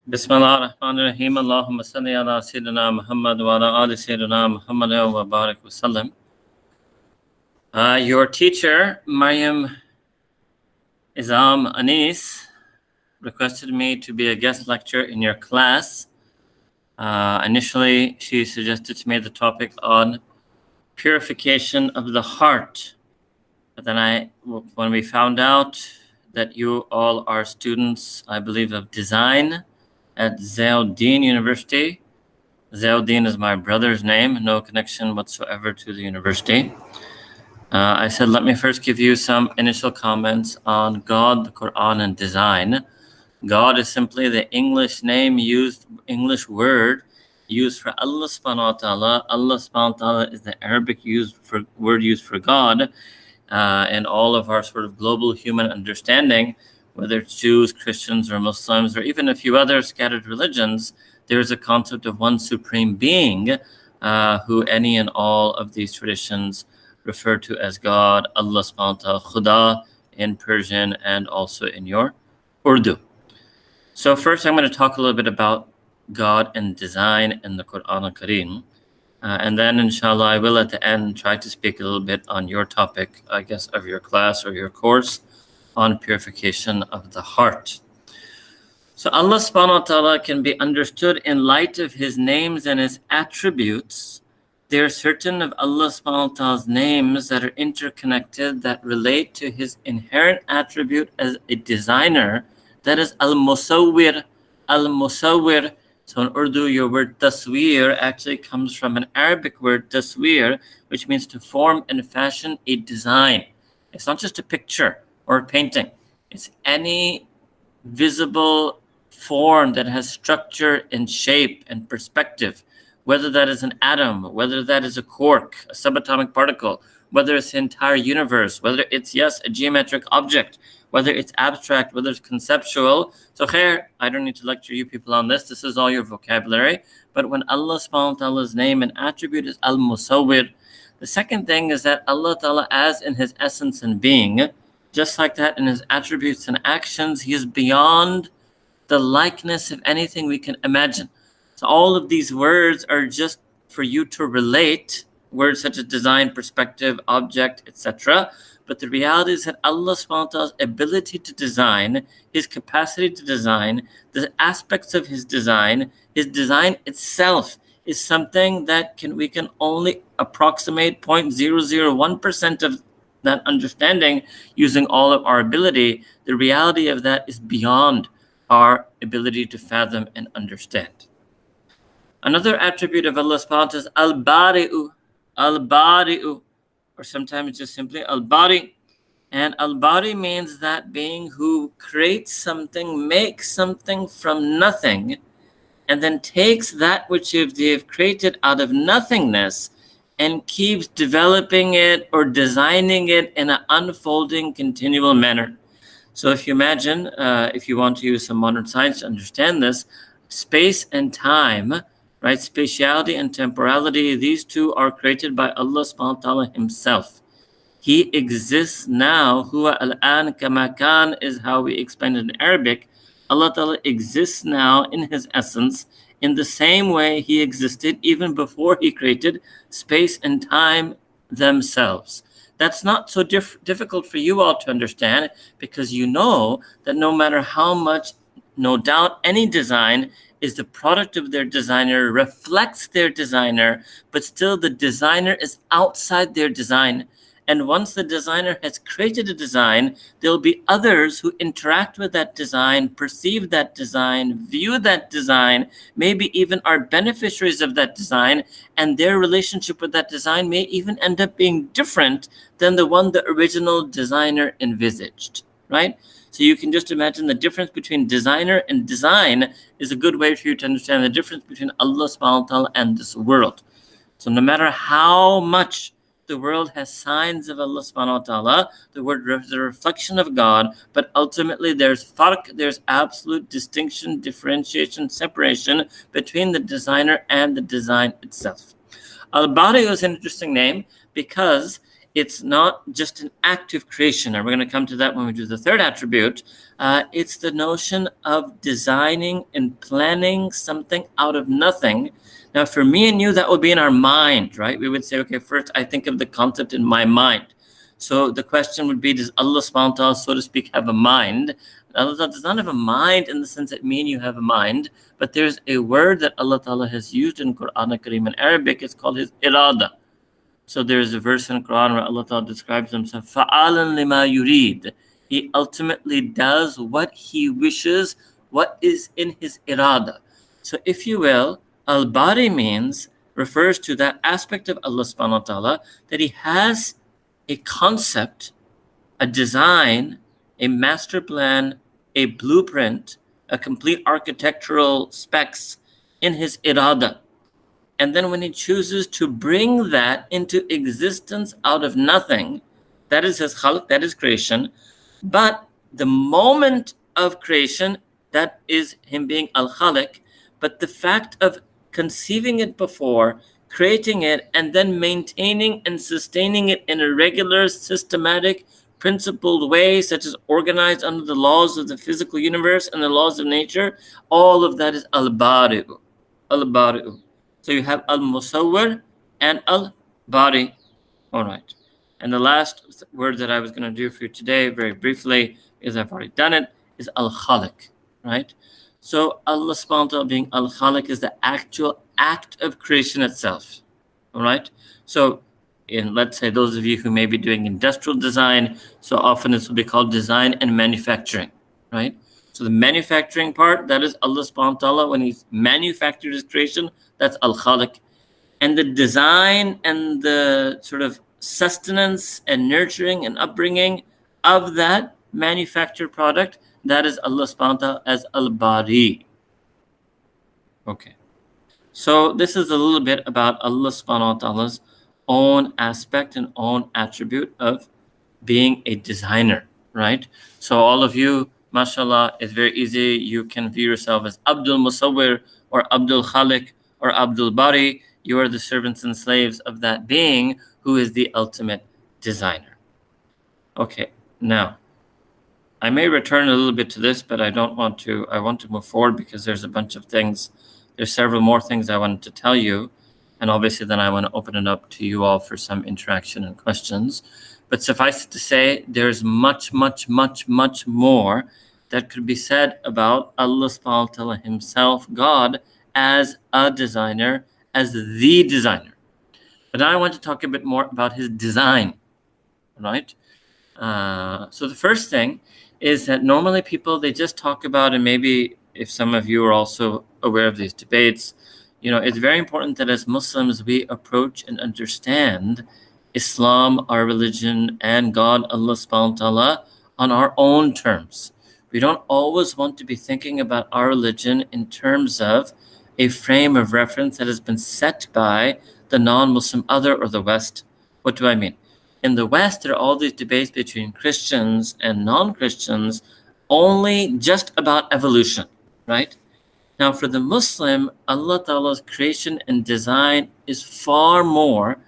Bismillahirrahmanirrahim. Allahumma salli ala Sayyidina Muhammad wa ala ali Sayyidina Muhammad wa barak wa sallam. Your teacher, Maryam Izam Anis, requested me to be a guest lecturer in your class. Initially, she suggested to me the topic on purification of the heart. But then when we found out that you all are students, I believe, of design at Ziauddin University. Ziauddin is my brother's name, no connection whatsoever to the university. I said, let me first give you some initial comments on God, the Quran, and design. God is simply the English word used for Allah subhanahu wa ta'ala. Allah subhanahu wa ta'ala is the Arabic word used for God. And all of our sort of global human understanding, whether it's Jews, Christians, or Muslims, or even a few other scattered religions, there is a concept of one supreme being who any and all of these traditions refer to as God, Allah subhanahu wa ta'ala, Khuda in Persian and also in your Urdu. So first I'm going to talk a little bit about God and design in the Quran al-Kareem. And then inshallah I will at the end try to speak a little bit on your topic, I guess, of your class or your course on purification of the heart. So Allah subhanahu wa ta'ala can be understood in light of his names and his attributes. There are certain of Allah subhanahu wa ta'ala's names that are interconnected that relate to his inherent attribute as a designer, that is al-musawwir. Al-musawwir. So in Urdu, your word tasweer actually comes from an Arabic word tasweer, which means to form and fashion a design. It's not just a picture or a painting. It's any visible form that has structure and shape and perspective, whether that is an atom, whether that is a quark, a subatomic particle, whether it's the entire universe, whether it's, yes, a geometric object, whether it's abstract, whether it's conceptual. So khair, I don't need to lecture you people on this. This is all your vocabulary. But when Allah subhanahu wa ta'ala's name and attribute is al-musawwir, the second thing is that Allah ta'ala, as in his essence and being, just like that in his attributes and actions, he is beyond the likeness of anything we can imagine. So all of these words are just for you to relate, words such as design, perspective, object, etc. But the reality is that Allah subhanahu wa ta'ala's ability to design, his capacity to design, the aspects of his design itself is something that we can only approximate 0.001% of that understanding using all of our ability. The reality of that is beyond our ability to fathom and understand. Another attribute of Allah subhanahu wa ta'ala is al-bari'u. Al-bari'u. Or sometimes just simply al-bari. And al-bari means that being who creates something, makes something from nothing, and then takes that which they've created out of nothingness and keeps developing it or designing it in an unfolding, continual manner. So if you imagine, if you want to use some modern science to understand this, space and time, right? Spatiality and temporality, these two are created by Allah subhanahu wa ta'ala himself. He exists now. Huwa al-an kama kan is how we explain it in Arabic. Allah ta'ala exists now in his essence in the same way he existed even before he created space and time themselves. That's not so difficult for you all to understand, because you know that no matter how much, no doubt, any design is the product of their designer, reflects their designer, but still the designer is outside their design. And once the designer has created a design, there'll be others who interact with that design, perceive that design, view that design, maybe even are beneficiaries of that design, and their relationship with that design may even end up being different than the one the original designer envisaged, right? So you can just imagine the difference between designer and design is a good way for you to understand the difference between Allah subhanahu wa ta'ala and this world. So no matter how much the world has signs of Allah subhanahu wa ta'ala, the word is a reflection of God, but ultimately there's farq, there's absolute distinction, differentiation, separation between the designer and the design itself. Al-Bari is an interesting name because it's not just an active creation, and we're going to come to that when we do the third attribute. It's the notion of designing and planning something out of nothing. Now, for me and you, that would be in our mind, right? We would say, okay, first I think of the concept in my mind. So the question would be, does Allah subhanahu wa ta'ala, so to speak, have a mind? Allah does not have a mind in the sense that me and you have a mind, but there's a word that Allah ta'ala has used in Quran Kareem in Arabic. It's called his irada. So there's a verse in Quran where Allah Ta'ala describes himself, فَعَالًا لِمَا يُرِيد. He ultimately does what he wishes, what is in his irada. So if you will, al-bari refers to that aspect of Allah subhanahu wa ta'ala, that he has a concept, a design, a master plan, a blueprint, a complete architectural specs in his irada. And then when he chooses to bring that into existence out of nothing, that is his khalq, that is creation. But the moment of creation, that is him being al-khaliq. But the fact of conceiving it before, creating it, and then maintaining and sustaining it in a regular, systematic, principled way, such as organized under the laws of the physical universe and the laws of nature, all of that is al-bari'u. Al-bari'u. So you have al-musawwir and al-bari. All right. And the last word that I was going to do for you today, very briefly, because I've already done it, is al-khaliq, right? So Allah subhanahu wa ta'ala being al-khaliq is the actual act of creation itself. All right. So in, let's say, those of you who may be doing industrial design, so often this will be called design and manufacturing, right? So the manufacturing part, that is Allah subhanahu wa ta'ala, when he's manufactured his creation, that's al-khaliq. And the design and the sort of sustenance and nurturing and upbringing of that manufactured product, that is Allah subhanahu wa ta'ala as al-bari. Okay. So this is a little bit about Allah subhanahu wa ta'ala's own aspect and own attribute of being a designer, right? So all of you, mashallah, it's very easy. You can view yourself as Abdul Musawwir or Abdul Khaliq or Abdul Bari. You are the servants and slaves of that being who is the ultimate designer. Okay, now, I may return a little bit to this, but I don't want to. I want to move forward because there's a bunch of things. There's several more things I wanted to tell you. And obviously then I want to open it up to you all for some interaction and questions. But suffice it to say, there's much, much, much, much more that could be said about Allah subhanahu wa ta'ala himself, God, as a designer, as the designer. But now I want to talk a bit more about his design, right? So the first thing is that normally people, they just talk about, and maybe if some of you are also aware of these debates, you know, it's very important that as Muslims, we approach and understand Islam, our religion, and God, Allah subhanahu wa ta'ala, on our own terms. We don't always want to be thinking about our religion in terms of a frame of reference that has been set by the non-Muslim other or the West. What do I mean? In the West, there are all these debates between Christians and non-Christians only just about evolution, right? Now, for the Muslim, Allah Ta'ala's creation and design is far more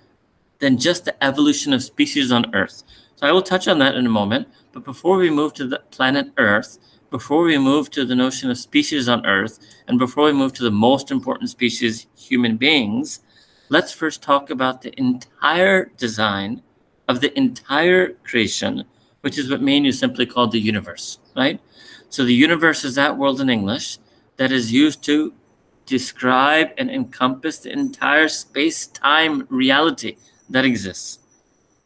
than just the evolution of species on Earth. So I will touch on that in a moment. But before we move to the planet Earth, before we move to the notion of species on Earth, and before we move to the most important species, human beings, let's first talk about the entire design of the entire creation, which is what me and you simply call the universe, right? So the universe is that word in English that is used to describe and encompass the entire space-time reality that exists.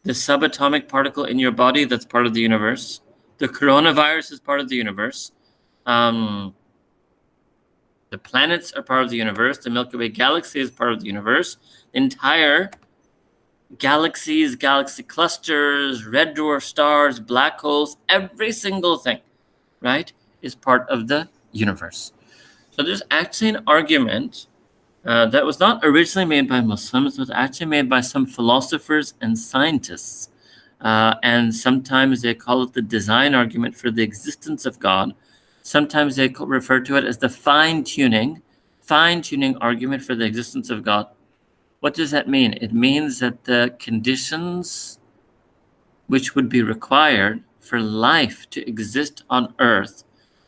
The subatomic particle in your body, that's part of the universe. The coronavirus is part of the universe. The planets are part of the universe. The Milky Way galaxy is part of the universe. The entire galaxies, galaxy clusters, red dwarf stars, black holes, every single thing, right, is part of the universe. So there's actually an argument that was not originally made by Muslims, but actually made by some philosophers and scientists. And sometimes they call it the design argument for the existence of God. Sometimes they refer to it as the fine-tuning argument for the existence of God. What does that mean? It means that the conditions which would be required for life to exist on Earth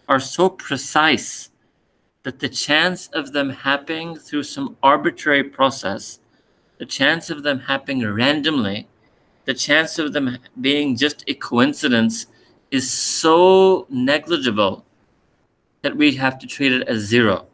are so precise that the chance of them happening through some arbitrary process, the chance of them happening randomly, the chance of them being just a coincidence is so negligible that we have to treat it as zero.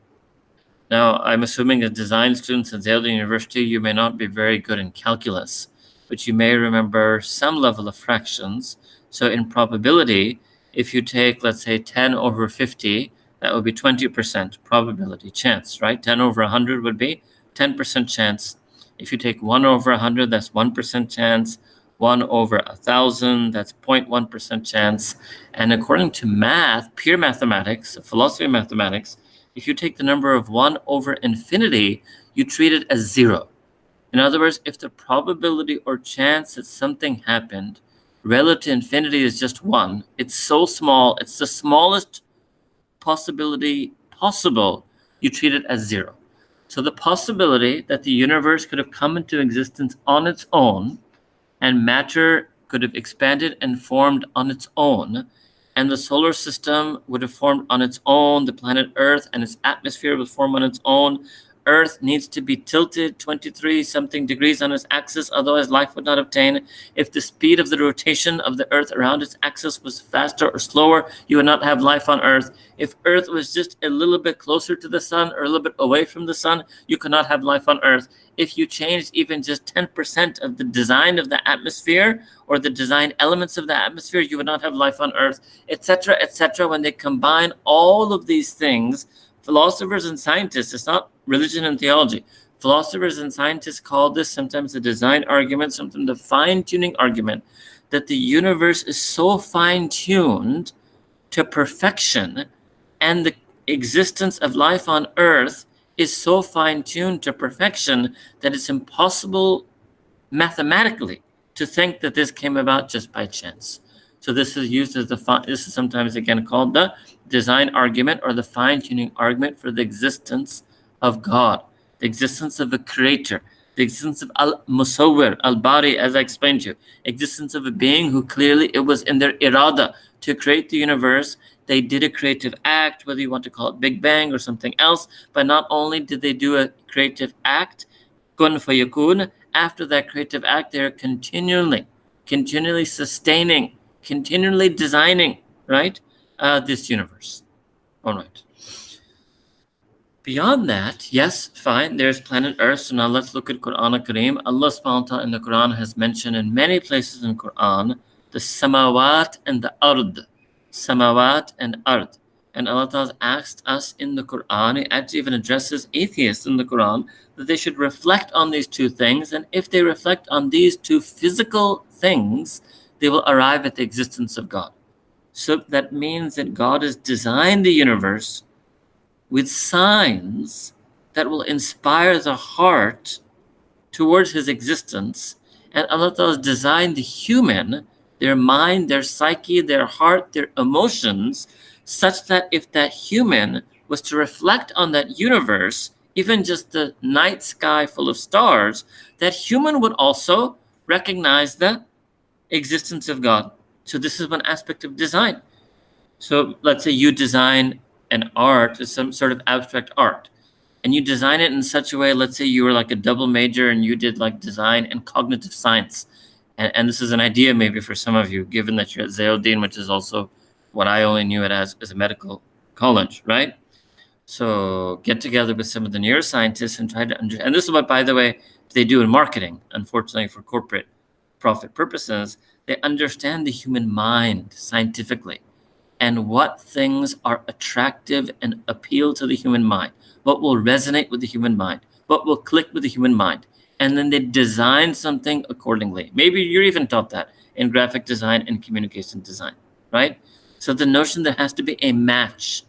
Now, I'm assuming as design students at Ziauddin University, you may not be very good in calculus, but you may remember some level of fractions. So in probability, if you take, let's say, 10 over 50, that would be 20% probability chance, right? 10 over 100 would be 10% chance. If you take 1 over 100, that's 1% chance. 1 over 1,000, that's 0.1% chance. And according to math, pure mathematics, philosophy of mathematics, if you take the number of 1 over infinity, you treat it as zero. In other words, if the probability or chance that something happened relative to infinity is just 1, it's so small, it's the smallest possibility possible, you treat it as zero. So the possibility that the universe could have come into existence on its own and matter could have expanded and formed on its own, and the solar system would have formed on its own, the planet Earth and its atmosphere would form on its own. Earth needs to be tilted 23 something degrees on its axis, otherwise life would not obtain. If the speed of the rotation of the Earth around its axis was faster or slower, you would not have life on Earth. If Earth was just a little bit closer to the sun or a little bit away from the sun, you could not have life on Earth. If you changed even just 10% of the design of the atmosphere or the design elements of the atmosphere, you would not have life on Earth, etc., etc. When they combine all of these things, philosophers and scientists, it's not religion and theology, philosophers and scientists call this sometimes a design argument, sometimes the fine-tuning argument, that the universe is so fine-tuned to perfection and the existence of life on Earth is so fine-tuned to perfection that it's impossible mathematically to think that this came about just by chance. So this is used as this is sometimes again called the design argument or the fine-tuning argument for the existence of God, the existence of a creator, the existence of al-musawwir, al-bari, as I explained to you, existence of a being who clearly it was in their irada to create the universe. They did a creative act, whether you want to call it Big Bang or something else, but not only did they do a creative act, kun fayakun, after that creative act, they're continually sustaining, continually designing, right, this universe. All right. Beyond that, yes, fine, there's planet Earth. So now let's look at Quran al-Kareem. Allah subhanahu wa ta'ala in the Quran has mentioned in many places in Quran the samawat and the ard. Samawat and ard. And Allah Ta'ala asked us in the Quran, He actually even addresses atheists in the Quran, that they should reflect on these two things. And if they reflect on these two physical things, they will arrive at the existence of God. So that means that God has designed the universe with signs that will inspire the heart towards His existence. And Allah Ta'ala has designed the human, their mind, their psyche, their heart, their emotions, such that if that human was to reflect on that universe, even just the night sky full of stars, that human would also recognize the existence of God. So this is one aspect of design. So let's say you design an art, some sort of abstract art, and you design it in such a way, let's say you were like a double major and you did like design and cognitive science. And this is an idea maybe for some of you, given that you're at Ziauddin, which is also what I only knew it as a medical college, right? So get together with some of the neuroscientists and try to understand. And this is what, by the way, they do in marketing, unfortunately for corporate profit purposes. They understand the human mind scientifically and what things are attractive and appeal to the human mind, what will resonate with the human mind, what will click with the human mind. And then they design something accordingly. Maybe you're even taught that in graphic design and communication design, right? So the notion there has to be a match.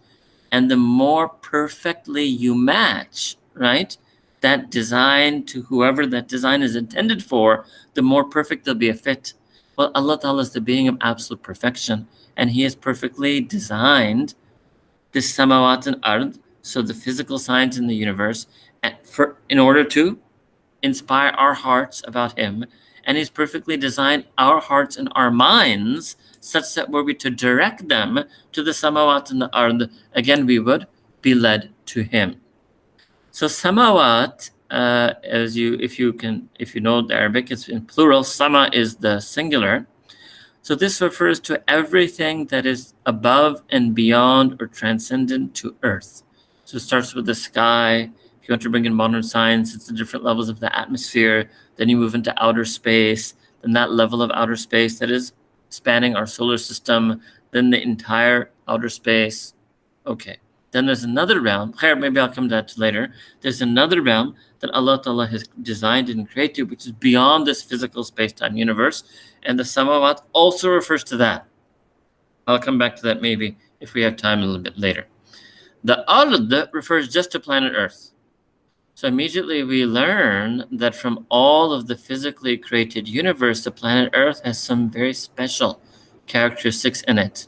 And the more perfectly you match, right, that design to whoever that design is intended for, the more perfect there'll be a fit. Well, Allah Ta'ala is the being of absolute perfection, and He has perfectly designed this samawat and ard, so the physical signs in the universe, in order to inspire our hearts about Him And he's perfectly designed our hearts and our minds such that were we to direct them to the samawat and the ard, again, we would be led to him. So samawat, if you know the Arabic, it's in plural. Sama is the singular. So this refers to everything that is above and beyond or transcendent to earth. So it starts with the sky. If you want to bring in modern science, it's the different levels of the atmosphere. Then you move into outer space. Then that level of outer space that is spanning our solar system. Then the entire outer space. Okay. Then there's another realm. Maybe I'll come to that later. There's another realm that Allah Ta'ala has designed and created, which is beyond this physical space-time universe. And the samawat also refers to that. I'll come back to that maybe if we have time a little bit later. The ard refers just to planet Earth. So immediately we learn that from all of the physically created universe, the planet Earth has some very special characteristics in it.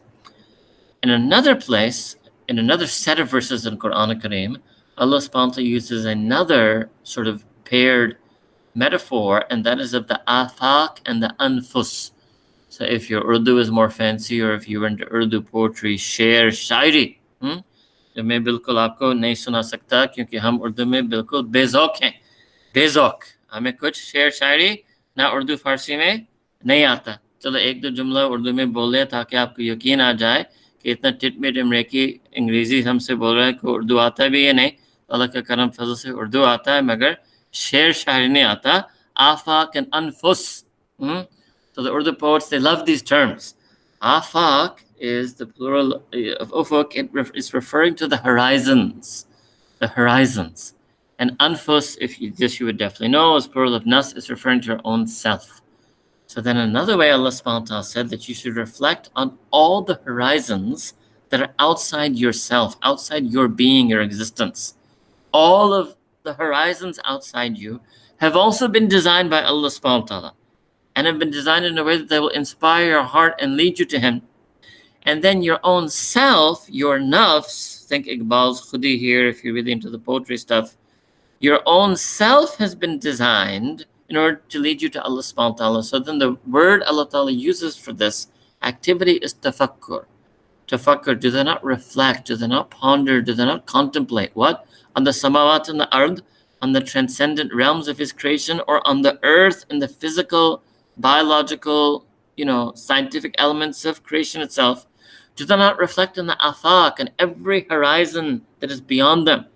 In another place, in another set of verses in Quran Kareem, Allah subhanahu wa ta'ala uses another sort of paired metaphor, and that is of the afaq and the anfus. So if your Urdu is more fancy, or if you were into Urdu poetry, शेर शायरी, जो मैं बिल्कुल आपको नहीं सुना सकता क्योंकि हम उर्दू में बिल्कुल बेज़ौक हैं, बेज़ौक, हमें कुछ शेर शायरी ना उर्दू फारसी में नहीं आता. चलो एक दो जुमला उर्दू में बोले ताकि आपको यकीन आ जाए कि इतना टिट मिट अमरीकी अंग्रेजी हमसे बोल रहा है कि उर्दू आता भी है नहीं. अल्लाह का करम फजल से उर्दू आता है मगर शेर शायरी नहीं आता. Afaq and anfus. So the Urdu poets, they love these terms. Afaq is the plural of ufuk. It's referring to the horizons. The horizons. And anfus, if you would definitely know, is plural of nas. It's referring to your own self. So then another way Allah subhanahu wa ta'ala said that you should reflect on all the horizons that are outside yourself, outside your being, your existence. All of the horizons outside you have also been designed by Allah subhanahu wa ta'ala and have been designed in a way that they will inspire your heart and lead you to Him. And then your own self, your nafs, think Iqbal's khudi here if you're really into the poetry stuff, your own self has been designed in order to lead you to Allah subhanahu wa ta'ala. So then the word Allah ta'ala uses for this activity is tafakkur. Tafakkur, do they not reflect? Do they not ponder? Do they not contemplate? What? On the samawat and the ard, on the transcendent realms of His creation, or on the earth and the physical, biological, scientific elements of creation itself? Do they not reflect on the afaq and every horizon that is beyond them,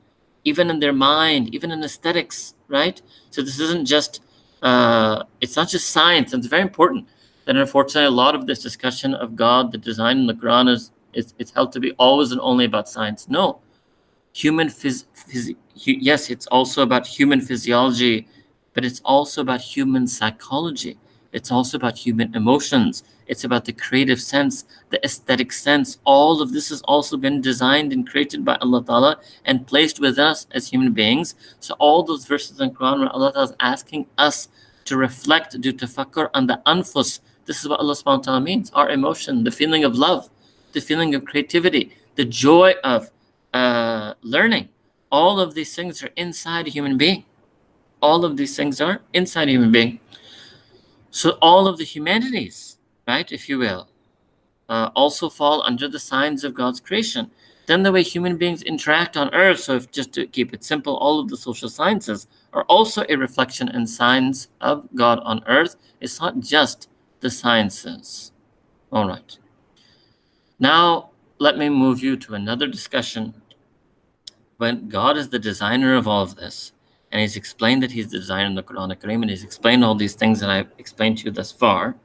even in their mind, even in aesthetics, right? So this isn't just, it's not just science. And it's very important that unfortunately a lot of this discussion of God, the design in the Quran it's held to be always and only about science. No. Yes, it's also about human physiology, but it's also about human psychology. It's also about human emotions. It's about the creative sense, the aesthetic sense. All of this has also been designed and created by Allah Ta'ala and placed with us as human beings. So all those verses in the Quran where Allah Ta'ala is asking us to reflect, do tafakkur on the anfus. This is what Allah Subhanahu wa Ta'ala means. Our emotion, the feeling of love, the feeling of creativity, the joy of learning. All of these things are inside a human being. All of these things are inside a human being. So all of the humanities, right, if you will, also fall under the signs of God's creation. Then the way human beings interact on earth, so if just to keep it simple, all of the social sciences are also a reflection and signs of God on earth. It's not just the sciences. All right. Now, let me move you to another discussion. When God is the designer of all of this, and He's explained that He's the designer in the Quran Kareem, and He's explained all these things that I've explained to you thus far.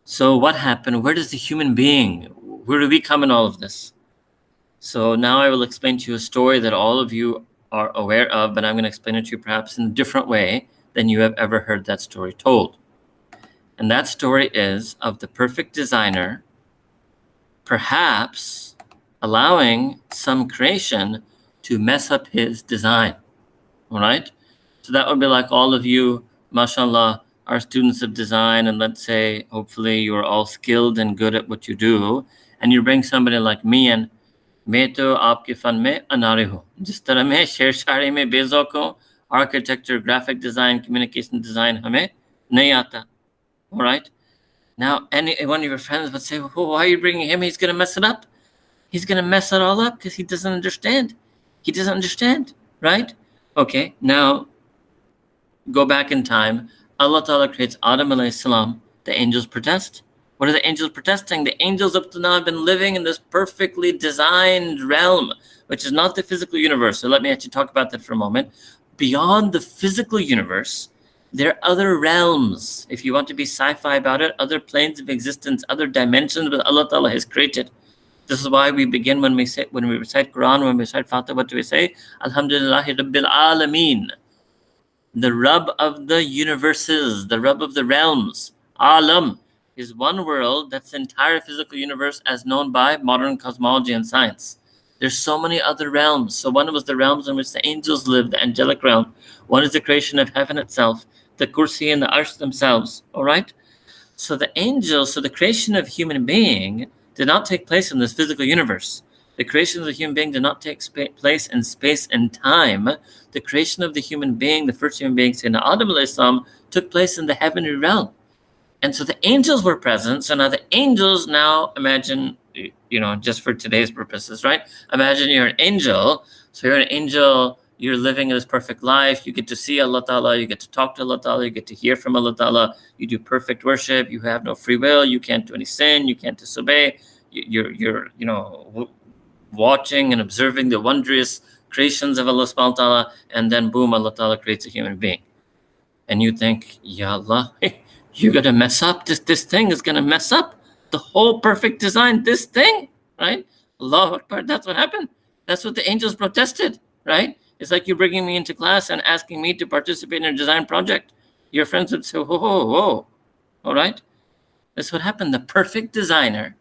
So what happened? Where does the human being, where do we come in all of this? So now I will explain to you a story that all of you are aware of, but I'm going to explain it to you perhaps in a different way than you have ever heard that story told. And that story is of the perfect designer perhaps allowing some creation to mess up His design. All right? So that would be like all of you, mashallah, are students of design, and let's say, hopefully, you're all skilled and good at what you do, and you bring somebody like me and मैं तो आपके fun में अनारे हूँ जिस तरह मैं शेर शायरी में बेज़ौक़ हूँ, architecture, graphic design, communication design हमें Nayata. All right. Now, one of your friends would say, well, why are you bringing him? He's going to mess it up. He's going to mess it all up because he doesn't understand. He doesn't understand, right? Okay, now go back in time. Allah Ta'ala creates Adam alayhi salam. The angels protest. What are the angels protesting? The angels up to now have been living in this perfectly designed realm, which is not the physical universe. So let me actually talk about that for a moment. Beyond the physical universe, there are other realms. If you want to be sci-fi about it, other planes of existence, other dimensions that Allah Ta'ala has created. This is why we begin when we recite Quran, when we recite Fatiha, what do we say? Alhamdulillahi Rabbil Alameen. The Rabb of the universes, the Rabb of the realms. Alam is one world that's the entire physical universe as known by modern cosmology and science. There's so many other realms. So one was the realms in which the angels live, the angelic realm. One is the creation of heaven itself, the kursi and the arsh themselves, all right? So the angels, so the creation of human being did not take place in this physical universe. The creation of the human being did not take place in space and time. The creation of the human being, the first human being, Sayyidina Adam alayhi salam, took place in the heavenly realm. And so the angels were present. So now the angels, now imagine, just for today's purposes, right? Imagine you're an angel. So you're an angel, you're living this perfect life. You get to see Allah Ta'ala, you get to talk to Allah Ta'ala, you get to hear from Allah Ta'ala. You do perfect worship. You have no free will. You can't do any sin. You can't disobey. You're watching and observing the wondrous creations of Allah subhanahu wa ta'ala, and then boom, Allah Ta'ala creates a human being. And you think, Ya Allah, you're going to mess up. This thing is going to mess up the whole perfect design, this thing, right? Allahu Akbar, that's what happened. That's what the angels protested, right? It's like you bringing me into class and asking me to participate in a design project. Your friends would say, whoa, all right? That's what happened. The perfect designer,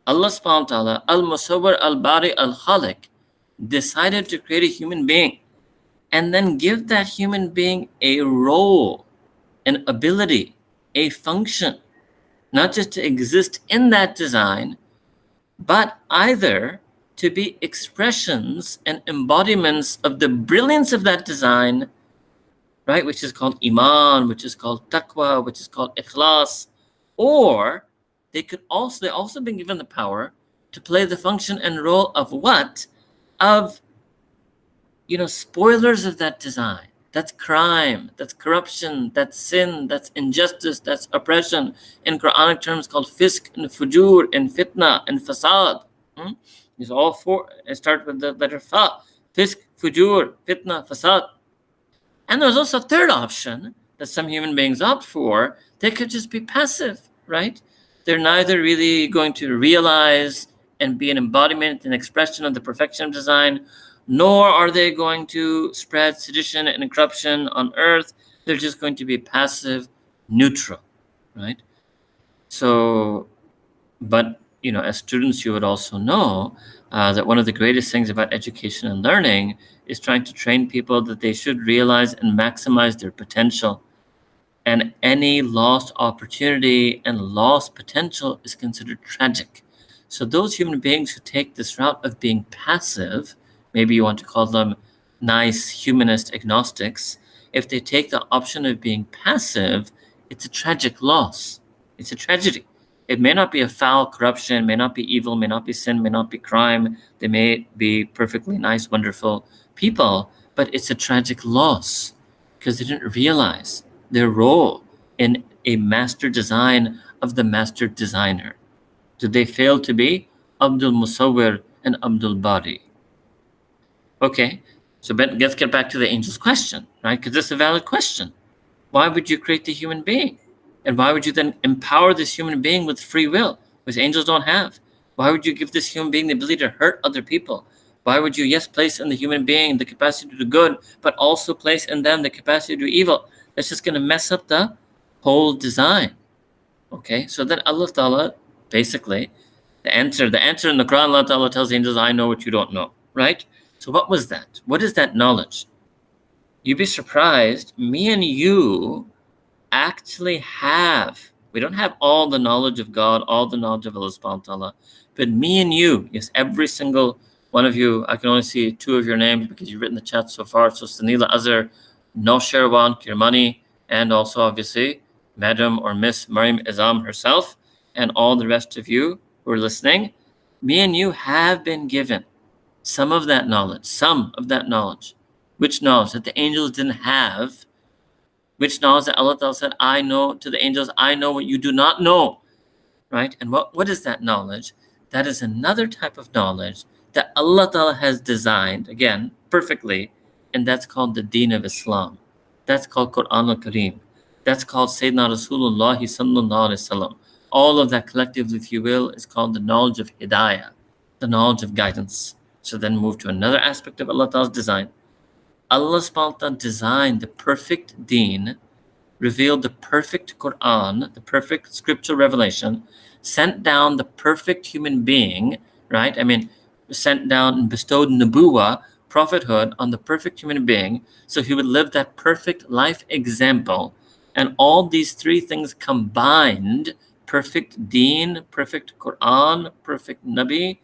Allah subhanahu wa ta'ala, al-Musawwir al-Bari al-Khaliq, decided to create a human being and then give that human being a role, an ability, a function, not just to exist in that design, but either to be expressions and embodiments of the brilliance of that design, right, which is called Iman, which is called Taqwa, which is called Ikhlas, or they also been given the power to play the function and role of what? Of, spoilers of that design. That's crime, that's corruption, that's sin, that's injustice, that's oppression. In Quranic terms called fisk and fujur and fitna and fasad. These all four start with the letter fa. Fisk, fujur, fitna, fasad. And there's also a third option that some human beings opt for. They could just be passive, right? They're neither really going to realize and be an embodiment and expression of the perfection of design, nor are they going to spread sedition and corruption on earth. They're just going to be passive, neutral, right? So, but, as students, you would also know that one of the greatest things about education and learning is trying to train people that they should realize and maximize their potential. And any lost opportunity and lost potential is considered tragic. So those human beings who take this route of being passive, maybe you want to call them nice humanist agnostics, if they take the option of being passive, it's a tragic loss. It's a tragedy. It may not be a foul corruption, may not be evil, may not be sin, may not be crime. They may be perfectly nice, wonderful people, but it's a tragic loss because they didn't realize their role in a master design of the master designer. Did they fail to be Abdul Musawwir and Abdul Bari? Okay, so let's get back to the angel's question, right? Because this is a valid question. Why would you create the human being? And why would you then empower this human being with free will, which angels don't have? Why would you give this human being the ability to hurt other people? Why would you, yes, place in the human being the capacity to do good, but also place in them the capacity to do evil? That's just going to mess up the whole design. Okay, so then Allah Ta'ala, basically, the answer in the Quran, Allah Ta'ala tells the angels, I know what you don't know, right? So what was that? What is that knowledge? You'd be surprised, me and you actually we don't have all the knowledge of God, all the knowledge of Allah subhanahu wa ta'ala, but me and you, yes, every single one of you, I can only see two of your names because you've written the chat so far. So Sanila Azhar, Nosherwan, Kirmani, and also obviously Madam or Miss Mariam Izam herself, and all the rest of you who are listening, me and you have been given some of that knowledge. Which knowledge? That the angels didn't have. Which knowledge that Allah Ta'ala said, I know to the angels, I know what you do not know. Right? And what is that knowledge? That is another type of knowledge that Allah Ta'ala has designed, again, perfectly, and that's called the Deen of Islam. That's called Quran al-Kareem. That's called Sayyidina Rasulullah sallallahu alaihi wasallam. All of that collectively, if you will, is called the knowledge of Hidayah, the knowledge of guidance. So then move to another aspect of Allah Ta'ala's design. Allah subhanahu wa ta'ala designed the perfect deen, revealed the perfect Quran, the perfect scriptural revelation, sent down the perfect human being, right? I mean, sent down and bestowed nubuwah, prophethood, on the perfect human being, so he would live that perfect life example. And all these three things combined, perfect deen, perfect Quran, perfect Nabi,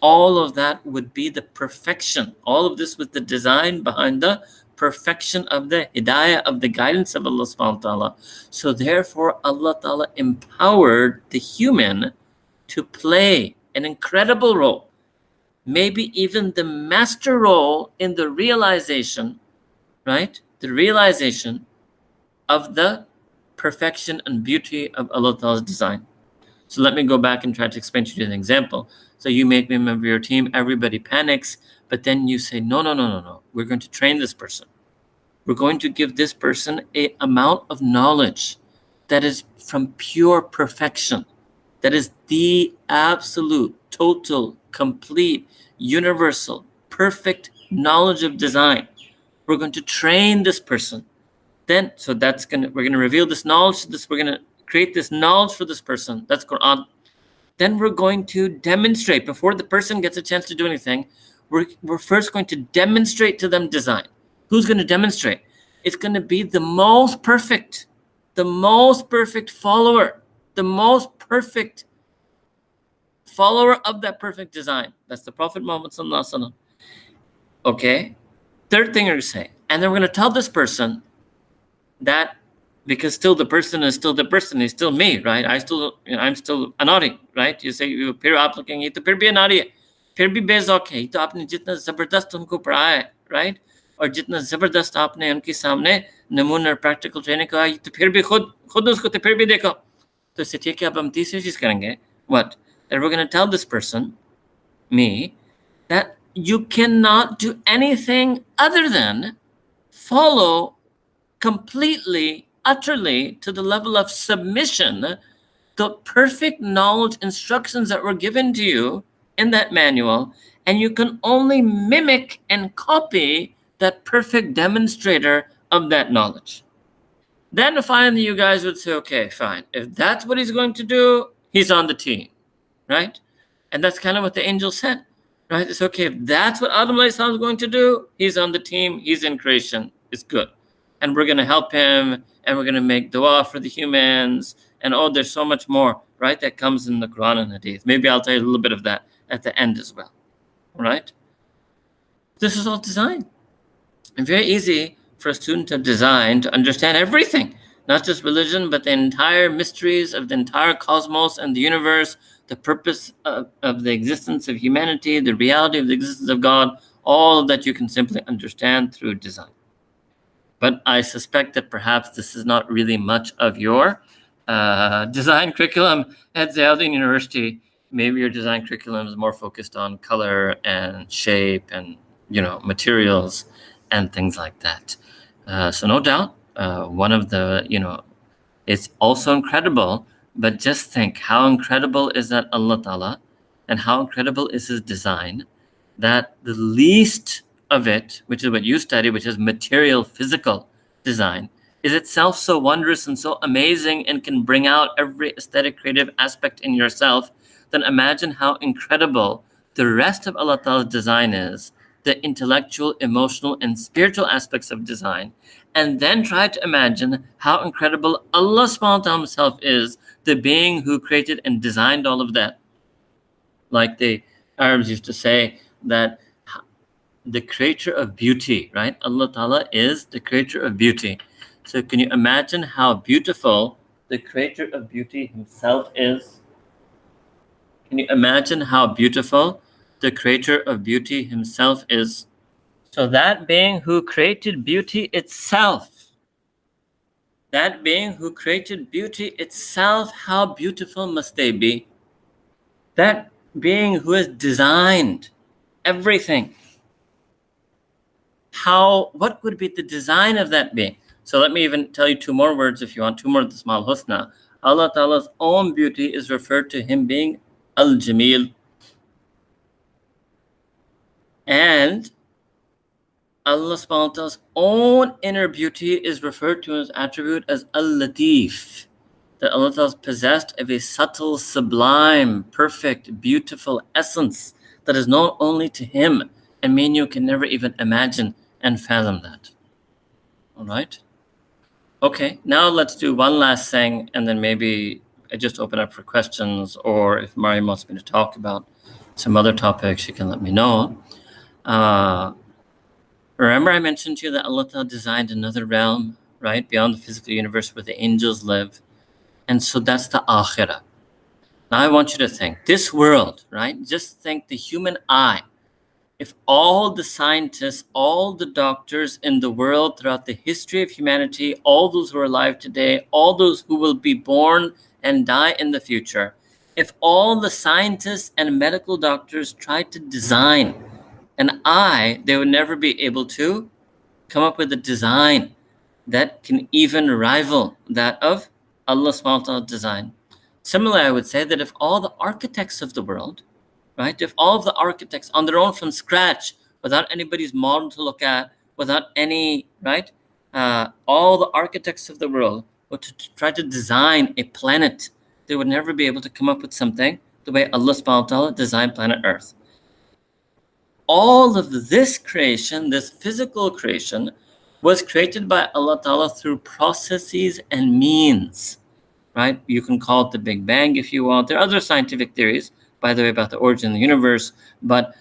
all of that would be the perfection. All of this was the design behind the perfection of the hidayah, of the guidance of Allah subhanahu wa ta'ala. So therefore, Allah ta'ala empowered the human to play an incredible role, maybe even the master role in the realization, right? The realization of the perfection and beauty of Allah Ta'ala's design. So let me go back and try to explain to you an example. So you make me a member of your team, everybody panics, but then you say, no. We're going to train this person. We're going to give this person an amount of knowledge that is from pure perfection, that is the absolute, total, complete, universal, perfect knowledge of design. We're going to train this person. Then, so we're gonna reveal this knowledge. We're gonna create this knowledge for this person. That's Quran. Then we're going to demonstrate, before the person gets a chance to do anything, we're first going to demonstrate to them design. Who's going to demonstrate? It's going to be the most perfect follower, the most perfect follower of that perfect design. That's the Prophet Muhammad sallallahu alaihi wasallam. Okay. Third thing to say, and then we're going to tell this person that, because still the person is still the person, he's still me, right? I'm still a nari, right? You say, फिर आप लोग कहेंगे तो फिर भी नारी है, फिर भी बेज़ौक है, तो आपने जितना जबरदस्त उनको पढ़ाया है, right? और जितना जबरदस्त आपने उनके सामने नमूना और प्रैक्टिकल ट्रेनिंग करा, तो फिर भी खुद उसको तो फिर भी देखो. तो इससे ठीक है, अब हम तीसरी चीज करेंगे. What? That we're going to tell this person, me, that you cannot do anything other than follow completely, utterly, to the level of submission, the perfect knowledge instructions that were given to you in that manual, and you can only mimic and copy that perfect demonstrator of that knowledge. Then finally you guys would say, okay, fine. If that's what he's going to do, he's on the team, right? And that's kind of what the angel said, right? It's okay, if that's what Adam is going to do, he's on the team, he's in creation, it's good. And we're going to help him, and we're going to make dua for the humans, and there's so much more, right, that comes in the Quran and Hadith. Maybe I'll tell you a little bit of that at the end as well, right? This is all design. And very easy for a student of design to understand everything, not just religion, but the entire mysteries of the entire cosmos and the universe, the purpose of the existence of humanity, the reality of the existence of God, all that you can simply understand through design. But I suspect that perhaps this is not really much of your design curriculum at Ziauddin University. Maybe your design curriculum is more focused on color and shape and, materials and things like that. So no doubt, one of the, it's also incredible, but just think how incredible is that Allah Ta'ala, and how incredible is his design, that the least of it, which is what you study, which is material, physical design, is itself so wondrous and so amazing and can bring out every aesthetic, creative aspect in yourself. Then imagine how incredible the rest of Allah Ta'ala's design is, the intellectual, emotional, and spiritual aspects of design. And then try to imagine how incredible Allah subhanahu wa ta'ala himself is, the being who created and designed all of that. Like the Arabs used to say that the creator of beauty, right? Allah Ta'ala is the creator of beauty. So can you imagine how beautiful the creator of beauty himself is? Can you imagine how beautiful the creator of beauty himself is? So that being who created beauty itself, that being who created beauty itself, how beautiful must they be? That being who has designed everything, what would be the design of that being? So let me even tell you two more words if you want, two more of the Asmaul Husna. Allah Ta'ala's own beauty is referred to him being Al-Jamil. And Allah subhanahu wa ta'ala's own inner beauty is referred to as attribute as Al-Latif. That Allah Ta'ala is possessed of a subtle, sublime, perfect, beautiful essence that is known only to him. And me and you can never even imagine and fathom that. All right? Okay, now let's do one last thing, and then maybe I just open up for questions, or if Mariam wants me to talk about some other topics, she can let me know. Remember I mentioned to you that Allah Ta'ala designed another realm, right, beyond the physical universe where the angels live. And so that's the akhirah. Now I want you to think, this world, right, just think the human eye. If all the scientists, all the doctors in the world throughout the history of humanity, all those who are alive today, all those who will be born and die in the future, if all the scientists and medical doctors tried to design an eye, they would never be able to come up with a design that can even rival that of Allah subhanahu wa ta'ala's design. Similarly, I would say that if all the architects of the world, right, if all of the architects on their own from scratch, without anybody's model to look at, without any, right, all the architects of the world were to try to design a planet, they would never be able to come up with something the way Allah subhanahu wa ta'ala designed planet Earth. All of this creation, this physical creation, was created by Allah Ta'ala through processes and means, right? You can call it the Big Bang if you want. There are other scientific theories, by the way, about the origin of the universe, but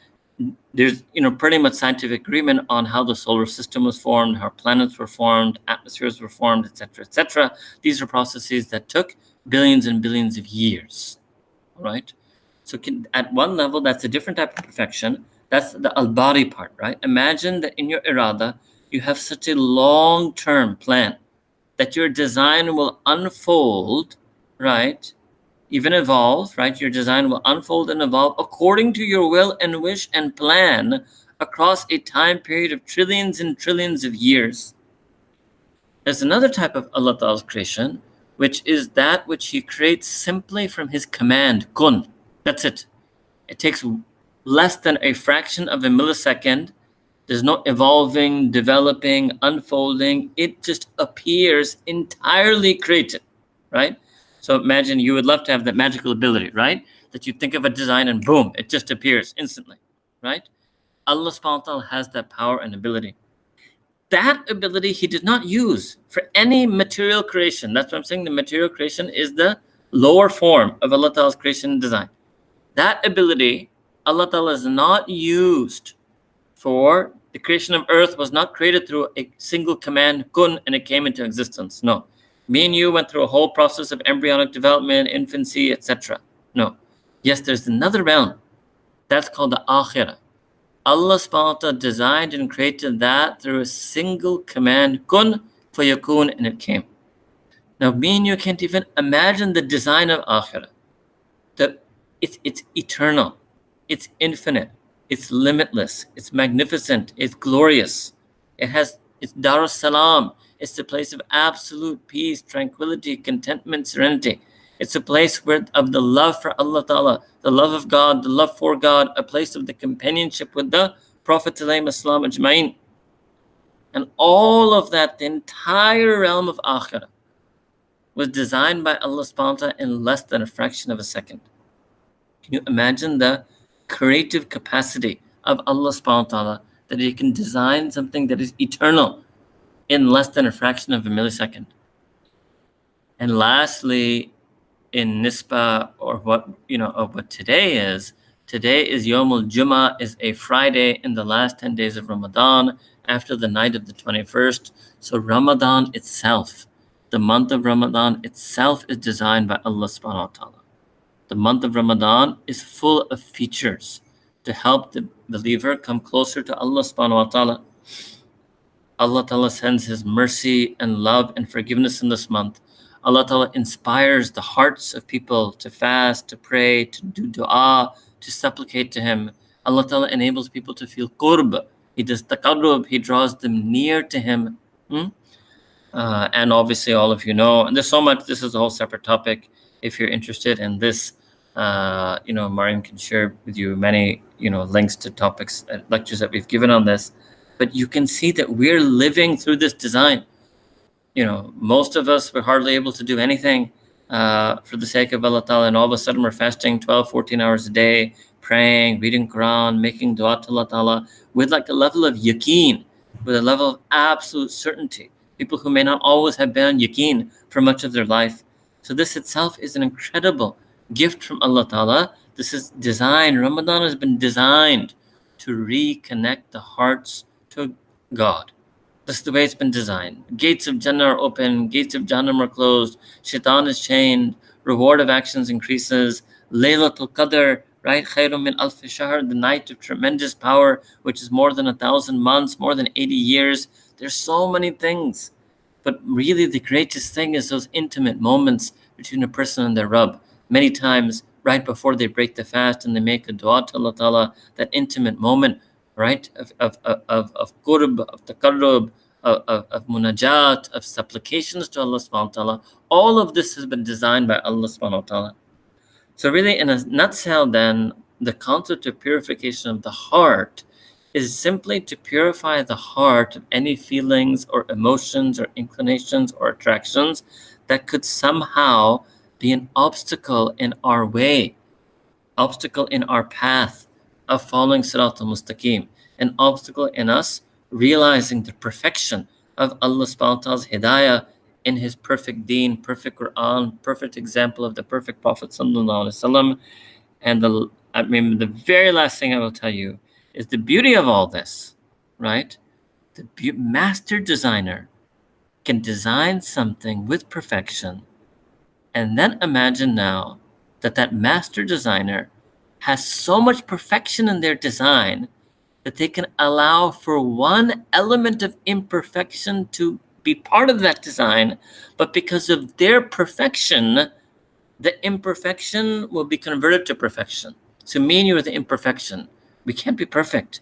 there's, pretty much scientific agreement on how the solar system was formed, how planets were formed, atmospheres were formed, etc., etc. These are processes that took billions and billions of years, right? So at one level, that's a different type of perfection. That's the al-bari part, right? Imagine that in your irada, you have such a long-term plan that your design will unfold, right? Even evolve, right? Your design will unfold and evolve according to your will and wish and plan across a time period of trillions and trillions of years. There's another type of Allah Ta'ala's creation, which is that which He creates simply from His command, kun. That's it. It takes less than a fraction of a millisecond. There's no evolving, developing, unfolding. It just appears entirely created, right? So imagine you would love to have that magical ability, right? That you think of a design and boom, it just appears instantly, right? Allah subhanahu wa ta'ala has that power and ability. That ability He did not use for any material creation. That's what I'm saying. The material creation is the lower form of Allah Ta'ala's creation and design. That ability Allah Ta'ala has not used for the creation of earth, was not created through a single command, kun, and it came into existence. No. Me and you went through a whole process of embryonic development, infancy, etc. No. Yes, there's another realm. That's called the akhirah. Allah subhanahu wa ta'ala designed and created that through a single command, kun fayakun, and it came. Now, me and you can't even imagine the design of akhirah. It's eternal. It's infinite. It's limitless. It's magnificent. It's glorious. It's Darus Salam. It's the place of absolute peace, tranquility, contentment, serenity. It's a place of the love for Allah Ta'ala, the love of God, the love for God, a place of the companionship with the Prophet Ajma'in. And all of that, the entire realm of akhirah, was designed by Allah subhanahu wa ta'ala in less than a fraction of a second. Can you imagine the creative capacity of Allah subhanahu wa ta'ala, that He can design something that is eternal in less than a fraction of a millisecond? And lastly, in nisba, or of what today is Yawmul Jummah, is a Friday in the last 10 days of Ramadan, after the night of the 21st. So Ramadan itself the month of Ramadan itself is designed by Allah subhanahu wa ta'ala. The month of Ramadan is full of features to help the believer come closer to Allah subhanahu wa ta'ala. Allah ta'ala sends His mercy and love and forgiveness in this month. Allah ta'ala inspires the hearts of people to fast, to pray, to do dua, to supplicate to Him. Allah ta'ala enables people to feel qurb. He does taqarrub. He draws them near to Him. And obviously all of you know, and there's so much, this is a whole separate topic. If you're interested in this, Mariam can share with you many, links to topics, lectures that we've given on this. But you can see that we're living through this design. Most of us were hardly able to do anything for the sake of Allah Ta'ala, and all of a sudden we're fasting 12, 14 hours a day, praying, reading Quran, making dua to Allah Ta'ala with like a level of yaqeen, with a level of absolute certainty. People who may not always have been on yaqeen for much of their life. So this itself is an incredible gift from Allah Ta'ala. This is designed, Ramadan has been designed to reconnect the hearts to God. That's the way it's been designed. Gates of Jannah are open, gates of Jahannam are closed, Shaitan is chained, reward of actions increases, Laylatul Qadr, right? Khayrun min alf shahr, the night of tremendous power, which is more than 1,000 months, more than 80 years. There's so many things. But really the greatest thing is those intimate moments between a person and their Rabb. Many times, right before they break the fast and they make a dua to Allah Ta'ala, that intimate moment, right, of qurb, of taqarrub, of munajat, of supplications to Allah subhanahu wa ta'ala. All of this has been designed by Allah subhanahu wa ta'ala. So really, in a nutshell then, the concept of purification of the heart is simply to purify the heart of any feelings or emotions or inclinations or attractions that could somehow be an obstacle in our way, obstacle in our path of following Sirat al-Mustaqim, an obstacle in us realizing the perfection of Allah subhanahu wa ta'ala's hidayah in His perfect deen, perfect Quran, perfect example of the perfect Prophet sallallahu alaihi wasallam. And the very last thing I will tell you is the beauty of all this, right? The master designer can design something with perfection, and then imagine now that master designer has so much perfection in their design that they can allow for one element of imperfection to be part of that design, but because of their perfection, the imperfection will be converted to perfection. So me and you are the imperfection. We can't be perfect.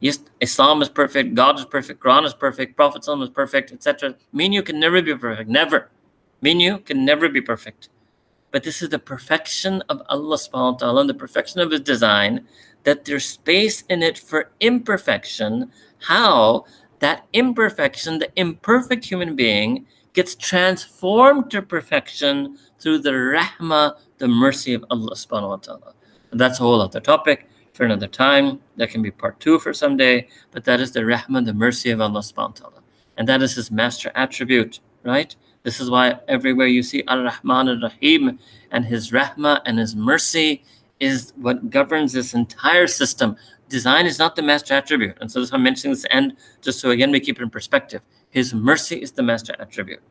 Yes, Islam is perfect, God is perfect, Quran is perfect, Prophet ﷺ is perfect, etc. Me and you can never be perfect, never. Me and you can never be perfect. But this is the perfection of Allah subhanahu wa ta'ala, and the perfection of His design, that there's space in it for imperfection. How that imperfection, the imperfect human being, gets transformed to perfection through the rahmah, the mercy of Allah subhanahu wa ta'ala. And that's a whole other topic for another time. That can be part 2 for someday. But that is the rahmah, the mercy of Allah subhanahu wa ta'ala. And that is His master attribute, right? This is why everywhere you see Ar-Rahman Ar-Rahim, and His rahmah and His mercy is what governs this entire system. Design is not the master attribute. And so that's why I'm mentioning this end, just so again we keep it in perspective. His mercy is the master attribute.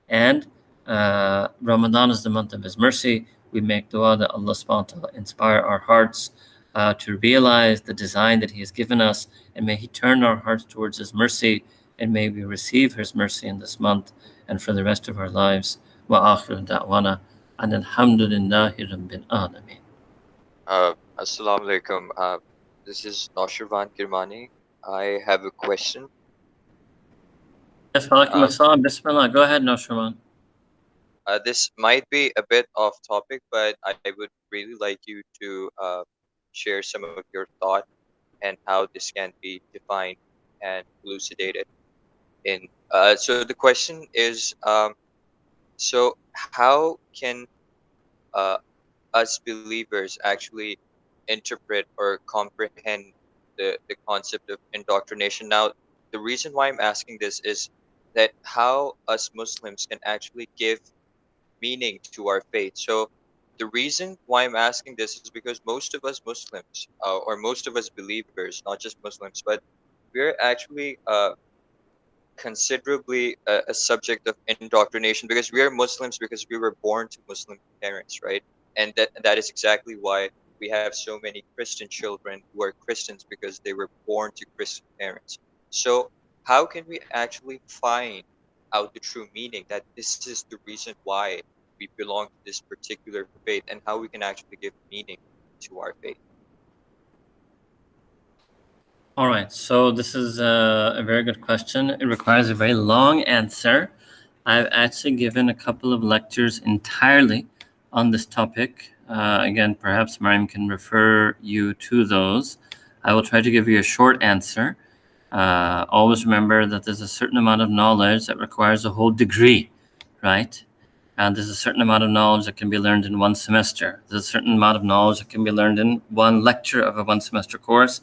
And Ramadan is the month of His mercy. We make dua that Allah subhanahu wa ta'ala inspire our hearts to realize the design that He has given us, and may He turn our hearts towards His mercy, and may we receive His mercy in this month and for the rest of our lives. Wa akhiru da'wana and alhamdulillahi rabbil alameen. Assalamu alaikum. This is Noshirvan Kirmani. I have a question. Yes, walaikum assalam. Bismillah. Go ahead, Noshirvan. This might be a bit off topic, but I would really like you to share some of your thought and how this can be defined and elucidated. So the question is, so how can us believers actually interpret or comprehend the concept of indoctrination? Now, the reason why I'm asking this is that how us Muslims can actually give meaning to our faith. So the reason why I'm asking this is because most of us Muslims, or most of us believers, not just Muslims, but we're actually considerably a subject of indoctrination, because we are Muslims because we were born to Muslim parents, right? And that is exactly why we have so many Christian children who are Christians, because they were born to Christian parents. So how can we actually find out the true meaning, that this is the reason why we belong to this particular faith, and how we can actually give meaning to our faith? All right, so this is a very good question. It requires a very long answer. I've actually given a couple of lectures entirely on this topic. Again, perhaps Mariam can refer you to those. I will try to give you a short answer. Always remember that there's a certain amount of knowledge that requires a whole degree, right? And there's a certain amount of knowledge that can be learned in one semester. There's a certain amount of knowledge that can be learned in one lecture of a one semester course.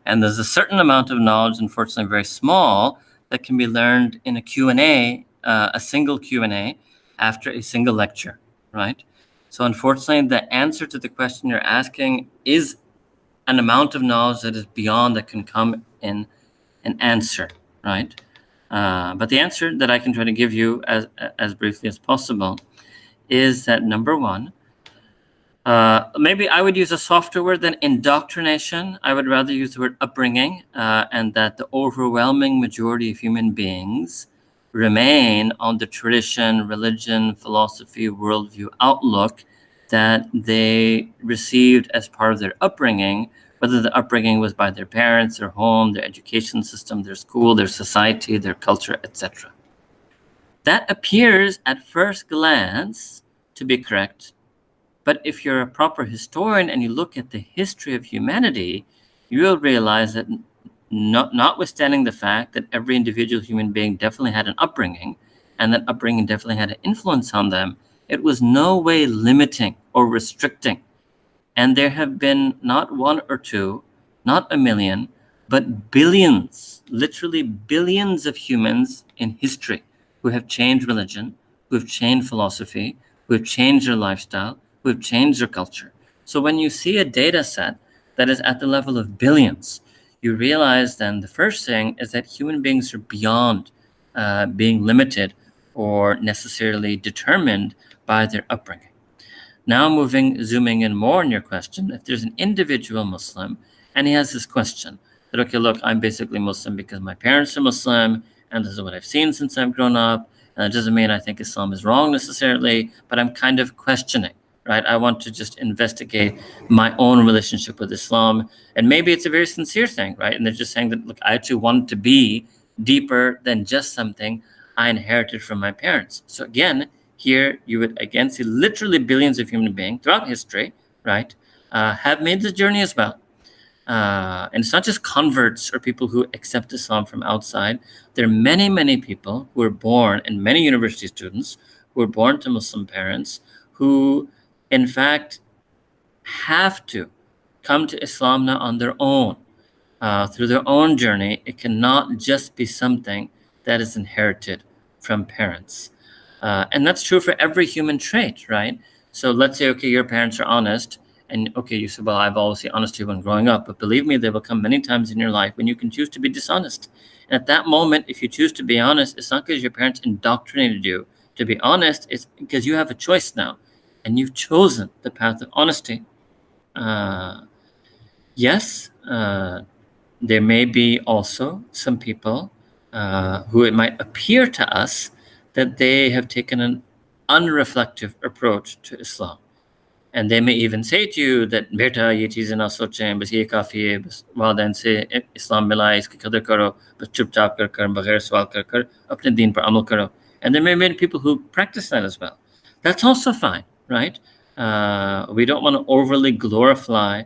And there's a certain amount of knowledge, unfortunately very small, that can be learned in a Q&A, a single Q&A after a single lecture, right? So unfortunately, the answer to the question you're asking is an amount of knowledge that is beyond that can come in an answer, right? But the answer that I can try to give you as briefly as possible is that, number one, maybe I would use a softer word than indoctrination. I would rather use the word upbringing, and that the overwhelming majority of human beings remain on the tradition, religion, philosophy, worldview, outlook that they received as part of their upbringing, whether the upbringing was by their parents, their home, their education system, their school, their society, their culture, etc. That appears at first glance to be correct. But if you're a proper historian and you look at the history of humanity, you will realize that notwithstanding the fact that every individual human being definitely had an upbringing, and that upbringing definitely had an influence on them, it was no way limiting or restricting. And there have been not one or two, not a million, but billions, literally billions of humans in history who have changed religion, who have changed philosophy, who have changed their lifestyle, who have changed their culture. So when you see a data set that is at the level of billions, you realize then the first thing is that human beings are beyond being limited or necessarily determined by their upbringing. Now zooming in more on your question, if there's an individual Muslim and he has this question that, okay, look, I'm basically Muslim because my parents are Muslim and this is what I've seen since I've grown up. And it doesn't mean I think Islam is wrong necessarily, but I'm kind of questioning, right? I want to just investigate my own relationship with Islam. And maybe it's a very sincere thing, right? And they're just saying that, look, I actually want to be deeper than just something I inherited from my parents. So again, here you would again see literally billions of human beings throughout history, right, have made the journey as well. And it's not just converts or people who accept Islam from outside. There are many, many people who are born, and many university students who are born to Muslim parents who, in fact, have to come to Islam now on their own, through their own journey. It cannot just be something that is inherited from parents. And that's true for every human trait, right? So let's say, okay, your parents are honest, and okay, you said, well, I've always seen honesty when growing up, but believe me, there will come many times in your life when you can choose to be dishonest. And at that moment, if you choose to be honest, it's not because your parents indoctrinated you to be honest, it's because you have a choice now, and you've chosen the path of honesty. Yes, there may be also some people who it might appear to us that they have taken an unreflective approach to Islam. And they may even say to you that beta ye cheezein na sochein, bas ye kafi hai, bas walidain se Islam mila hai, iski qadr karo, bas chupchap kar baghair sawal kar apne deen par amal karo. And there may be many people who practice that as well. That's also fine, right? We don't want to overly glorify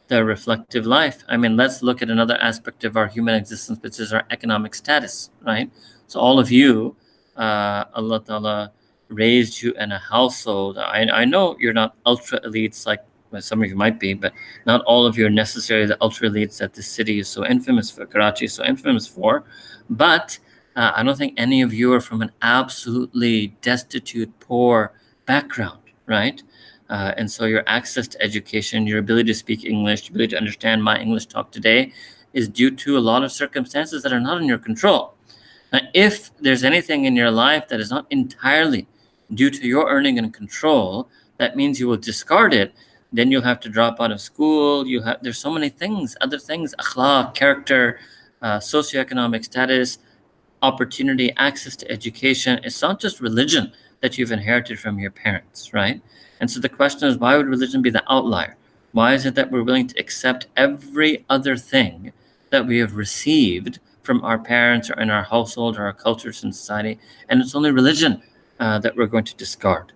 the reflective life. I mean, let's look at another aspect of our human existence, which is our economic status, right? So all of you, Allah Ta'ala raised you in a household. I know you're not ultra elites like some of you might be, but not all of you are necessarily the ultra elites that this city is so infamous for, Karachi is so infamous for. But I don't think any of you are from an absolutely destitute, poor background, right? And so your access to education, your ability to speak English, your ability to understand my English talk today is due to a lot of circumstances that are not in your control. If there's anything in your life that is not entirely due to your earning and control, that means you will discard it. Then you'll have to drop out of school. There's so many things, other things, akhlaq, character, socioeconomic status, opportunity, access to education. It's not just religion that you've inherited from your parents, right? And so the question is, why would religion be the outlier? Why is it that we're willing to accept every other thing that we have received from our parents or in our household or our cultures and society, and it's only religion that we're going to discard?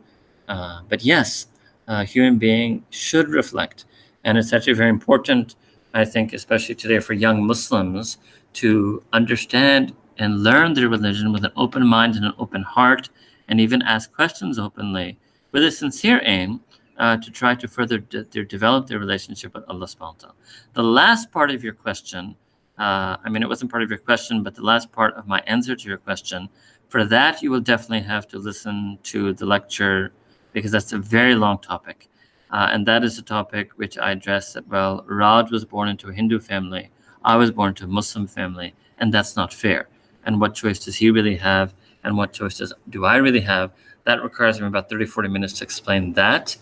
But yes, a human being should reflect, and it's actually very important, I think, especially today for young Muslims, to understand and learn their religion with an open mind and an open heart, and even ask questions openly with a sincere aim to try to further develop their relationship with Allah subhanahu wa ta'ala. The last part of your question, it wasn't part of your question, but the last part of my answer to your question, for that you will definitely have to listen to the lecture, because that's a very long topic. And that is a topic which I address that, well, Raj was born into a Hindu family, I was born into a Muslim family, and that's not fair. And what choice does he really have? And what choices do I really have? That requires me about 30, 40 minutes to explain that.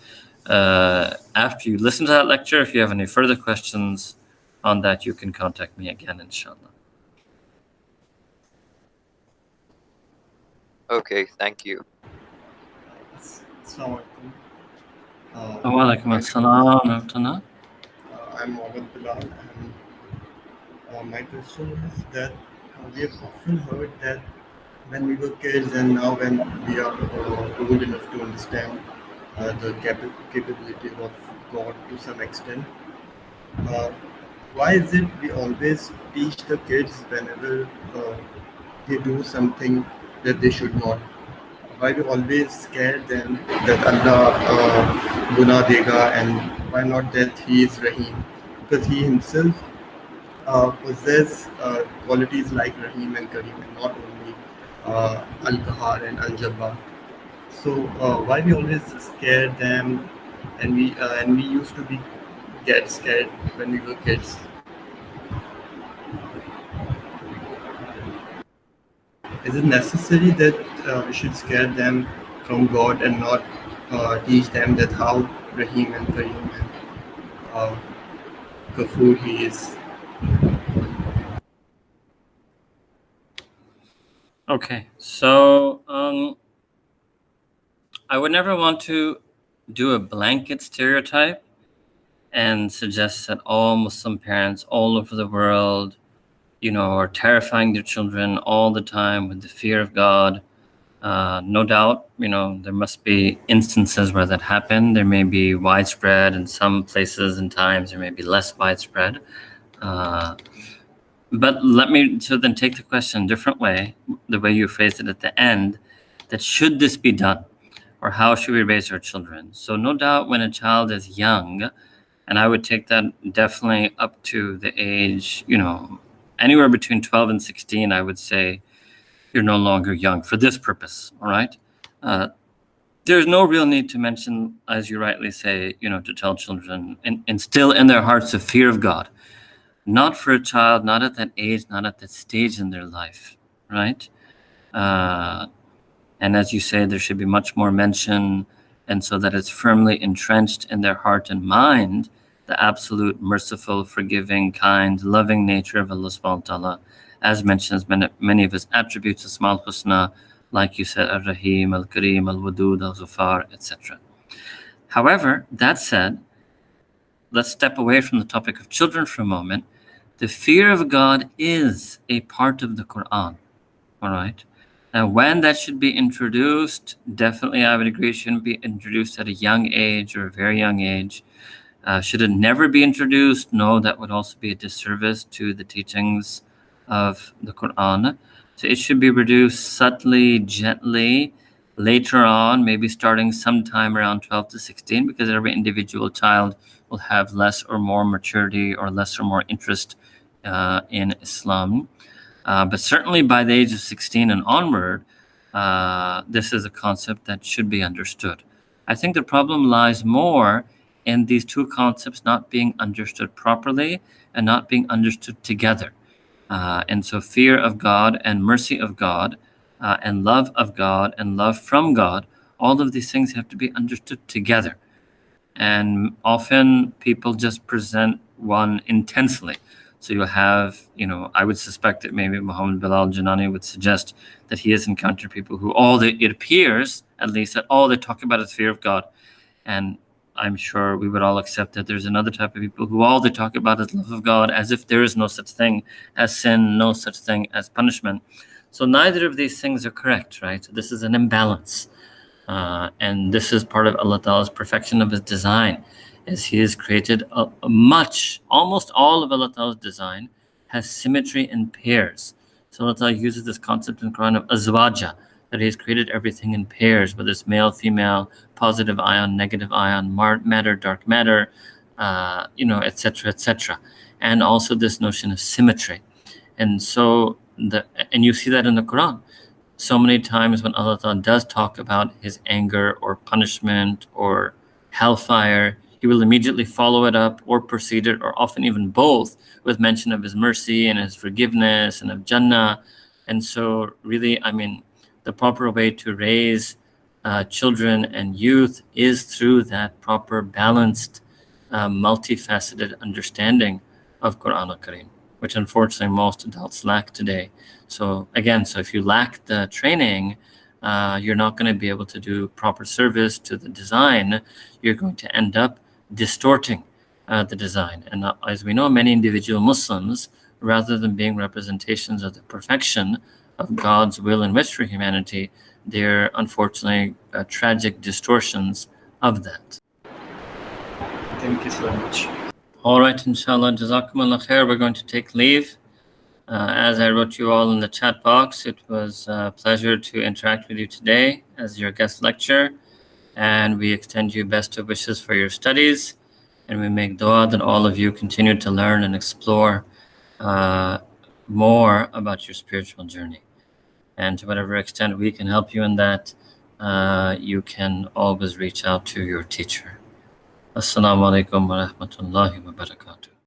After you listen to that lecture, if you have any further questions on that, you can contact me again, inshallah. Okay, thank you. Assalamu alaikum. Wa alaikum assalam wa rahmatullah. I'm Mohammed Bilal, and my question is that we have often heard that when we were kids and now when we are old enough to understand the capability of God to some extent, why is it we always teach the kids whenever they do something that they should not? Why we always scare them that Allah guna dega, and why not that He is Rahim? Because He Himself possess qualities like Rahim and Kareem, and not only Al-Qahar and Al-Jabbar. So why we always scare them, and we used to get scared when we were kids? Is it necessary that we should scare them from God and not teach them that how Rahim and Kareem and Ghafoor He is? Okay, so I would never want to do a blanket stereotype and suggest that all Muslim parents all over the world, are terrifying their children all the time with the fear of God. No doubt, there must be instances where that happened. There may be widespread in some places and times. There may be less widespread. But let me then take the question a different way, the way you phrased it at the end, that should this be done, or how should we raise our children? So no doubt when a child is young, and I would take that definitely up to the age, anywhere between 12 and 16, I would say you're no longer young for this purpose, all right? There's no real need to mention, as you rightly say, to tell children, and instill in their hearts a fear of God. Not for a child, not at that age, not at that stage in their life, right? And as you say, there should be much more mention, and so that it's firmly entrenched in their heart and mind, the absolute, merciful, forgiving, kind, loving nature of Allah subhanahu wa ta'ala, as mentioned as many of His attributes, Asma al-Husna, like you said, Ar-Rahim, Al-Kareem, Al-Wadud, Al-Ghafar, etc. However, that said, let's step away from the topic of children for a moment. The fear of God is a part of the Quran, all right? And when that should be introduced, definitely I would agree it shouldn't be introduced at a young age or a very young age. Should it never be introduced? No, that would also be a disservice to the teachings of the Quran. So it should be reduced subtly, gently, later on, maybe starting sometime around 12 to 16, because every individual child will have less or more maturity or less or more interest in Islam. But certainly by the age of 16 and onward, this is a concept that should be understood. I think the problem lies more in these two concepts not being understood properly and not being understood together. And so fear of God and mercy of God and love of God and love from God, all of these things have to be understood together. And often people just present one intensely. So you'll have, I would suspect that maybe Muhammad Bilal Janani would suggest that he has encountered people who it appears at least that all they talk about is fear of God. And I'm sure we would all accept that there's another type of people who all they talk about is love of God, as if there is no such thing as sin, no such thing as punishment. So neither of these things are correct, right? So this is an imbalance. And this is part of Allah Ta'ala's perfection of His design, as He has created almost all of Allah Ta'ala's design has symmetry in pairs. So Allah Ta'ala uses this concept in the Quran of azwaja, that He has created everything in pairs, whether it's male, female, positive ion, negative ion, matter, dark matter, etc., etc. And also this notion of symmetry. And so, and you see that in the Quran. So many times when Allah Ta'ala does talk about His anger or punishment or hellfire, He will immediately follow it up or precede it, or often even both, with mention of His mercy and His forgiveness and of Jannah. And so really, the proper way to raise children and youth is through that proper, balanced, multifaceted understanding of Quran al-Kareem, which unfortunately most adults lack today. So again, if you lack the training, you're not going to be able to do proper service to the design. You're going to end up distorting the design. And as we know, many individual Muslims, rather than being representations of the perfection of God's will and wish for humanity, they're unfortunately tragic distortions of that. Thank you so much. All right, inshallah, jazakumullah khair. We're going to take leave. As I wrote you all in the chat box, it was a pleasure to interact with you today as your guest lecturer. And we extend you best of wishes for your studies. And we make dua that all of you continue to learn and explore more about your spiritual journey. And to whatever extent we can help you in that, you can always reach out to your teacher. Assalamu alaikum wa rahmatullahi wa barakatuh.